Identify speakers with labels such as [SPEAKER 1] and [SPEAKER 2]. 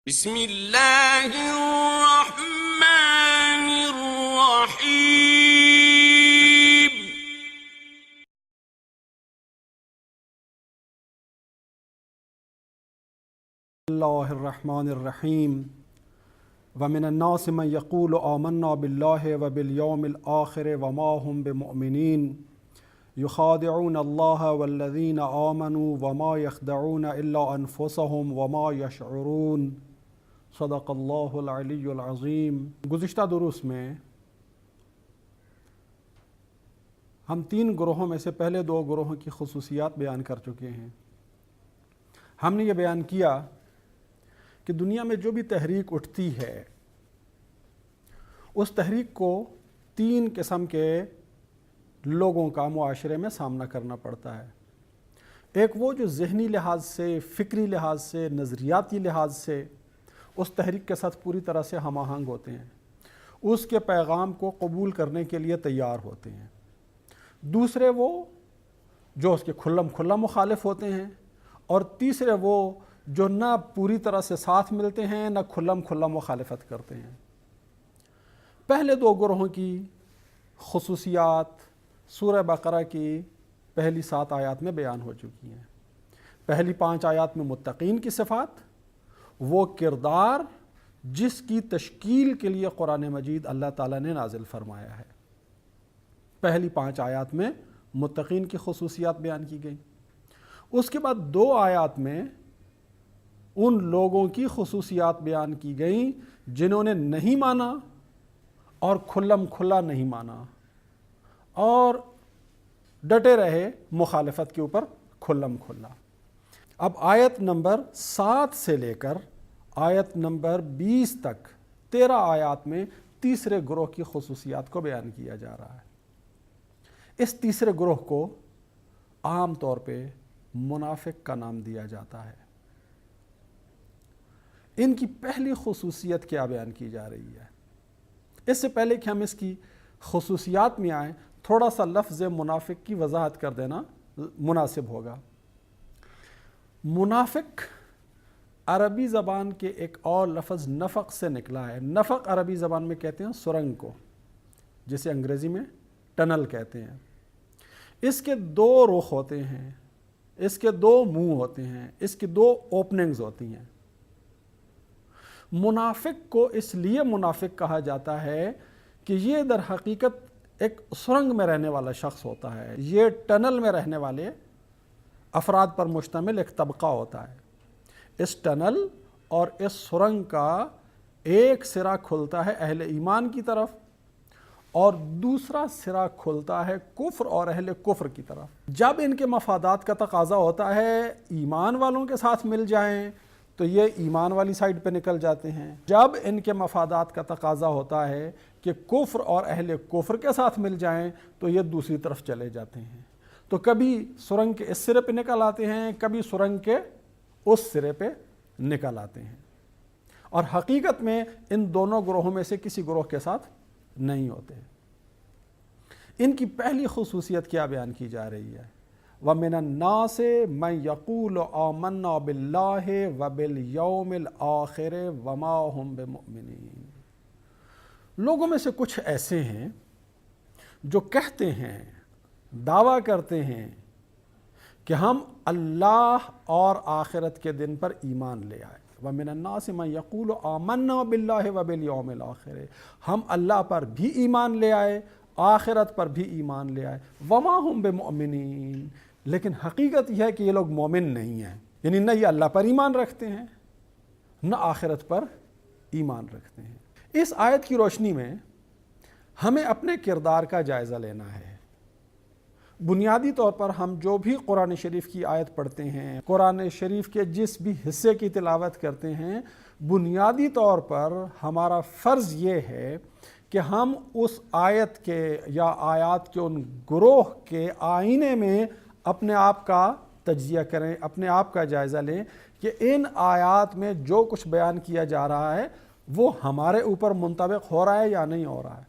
[SPEAKER 1] بسم اللہ الرحمن الرحیم۔
[SPEAKER 2] اللہ الرحمن الرحیم۔ ومن الناس من یقول آمنا باللہ وبالیوم الآخر وما هم بمؤمنین یخادعون اللہ والذین آمنوا وما یخدعون الا انفسهم وما یشعرون۔ صدق اللہ العلی العظیم۔ گزشتہ دروس میں ہم 3 گروہوں میں سے پہلے 2 گروہوں کی خصوصیات بیان کر چکے ہیں۔ ہم نے یہ بیان کیا کہ دنیا میں جو بھی تحریک اٹھتی ہے اس تحریک کو 3 قسم کے لوگوں کا معاشرے میں سامنا کرنا پڑتا ہے۔ ایک وہ جو ذہنی لحاظ سے، فکری لحاظ سے، نظریاتی لحاظ سے اس تحریک کے ساتھ پوری طرح سے ہم آہنگ ہوتے ہیں، اس کے پیغام کو قبول کرنے کے لیے تیار ہوتے ہیں۔ دوسرے وہ جو اس کے کھلم کھلا مخالف ہوتے ہیں، اور تیسرے وہ جو نہ پوری طرح سے ساتھ ملتے ہیں نہ کھلم کھلا مخالفت کرتے ہیں۔ پہلے 2 گروہوں کی خصوصیات سورہ بقرہ کی پہلی 7 آیات میں بیان ہو چکی ہیں۔ پہلی 5 آیات میں متقین کی صفات، وہ کردار جس کی تشکیل کے لیے قرآن مجید اللہ تعالیٰ نے نازل فرمایا ہے۔ پہلی 5 آیات میں متقین کی خصوصیات بیان کی گئیں۔ اس کے بعد 2 آیات میں ان لوگوں کی خصوصیات بیان کی گئیں جنہوں نے نہیں مانا اور کھلم کھلا نہیں مانا اور ڈٹے رہے مخالفت کے اوپر کھلم کھلا۔ اب آیت نمبر 7 سے لے کر آیت نمبر 20 تک 13 آیات میں تیسرے گروہ کی خصوصیات کو بیان کیا جا رہا ہے۔ اس تیسرے گروہ کو عام طور پہ منافق کا نام دیا جاتا ہے۔ ان کی پہلی خصوصیت کیا بیان کی جا رہی ہے؟ اس سے پہلے کہ ہم اس کی خصوصیات میں آئیں، تھوڑا سا لفظ منافق کی وضاحت کر دینا مناسب ہوگا۔ منافق عربی زبان کے ایک اور لفظ نفق سے نکلا ہے۔ نفق عربی زبان میں کہتے ہیں سرنگ کو، جسے انگریزی میں ٹنل کہتے ہیں۔ اس کے 2 رخ ہوتے ہیں، اس کے 2 منہ ہوتے ہیں، اس کی 2 اوپننگز ہوتی ہیں۔ منافق کو اس لیے منافق کہا جاتا ہے کہ یہ در حقیقت ایک سرنگ میں رہنے والا شخص ہوتا ہے، یہ ٹنل میں رہنے والے افراد پر مشتمل ایک طبقہ ہوتا ہے۔ اس ٹنل اور اس سرنگ کا ایک سرا کھلتا ہے اہل ایمان کی طرف اور دوسرا سرا کھلتا ہے کفر اور اہل کفر کی طرف۔ جب ان کے مفادات کا تقاضا ہوتا ہے ایمان والوں کے ساتھ مل جائیں تو یہ ایمان والی سائٹ پہ نکل جاتے ہیں، جب ان کے مفادات کا تقاضا ہوتا ہے کہ کفر اور اہل کفر کے ساتھ مل جائیں تو یہ دوسری طرف چلے جاتے ہیں۔ تو کبھی سرنگ کے اس سرے پہ نکل آتے ہیں، کبھی سرنگ کے اس سرے پہ نکل آتے ہیں، اور حقیقت میں ان دونوں گروہوں میں سے کسی گروہ کے ساتھ نہیں ہوتے۔ ان کی پہلی خصوصیت کیا بیان کی جا رہی ہے؟ وَمِنَ النَّاسِ مَن يَقُولُ آمَنَّا بِاللَّهِ وَبِالْيَوْمِ الْآخِرِ وَمَا هُمْ بِمُؤْمِنِينَ۔ لوگوں میں سے کچھ ایسے ہیں جو کہتے ہیں، دعویٰ کرتے ہیں کہ ہم اللہ اور آخرت کے دن پر ایمان لے آئے۔ وَمِنَ النَّاسِ مَن يَقُولُ آمَنَّا بِاللَّهِ وَبِالْيَوْمِ الْآخِرِ، ہم اللہ پر بھی ایمان لے آئے، آخرت پر بھی ایمان لے آئے۔ وَمَا هُمْ بِمُؤْمِنِينَ، لیکن حقیقت یہ ہے کہ یہ لوگ مومن نہیں ہیں، یعنی نہ یہ اللہ پر ایمان رکھتے ہیں نہ آخرت پر ایمان رکھتے ہیں۔ اس آیت کی روشنی میں ہمیں اپنے کردار کا جائزہ لینا ہے۔ بنیادی طور پر ہم جو بھی قرآن شریف کی آیت پڑھتے ہیں، قرآن شریف کے جس بھی حصے کی تلاوت کرتے ہیں، بنیادی طور پر ہمارا فرض یہ ہے کہ ہم اس آیت کے یا آیات کے ان گروہ کے آئینے میں اپنے آپ کا تجزیہ کریں، اپنے آپ کا جائزہ لیں کہ ان آیات میں جو کچھ بیان کیا جا رہا ہے وہ ہمارے اوپر منطبق ہو رہا ہے یا نہیں ہو رہا ہے۔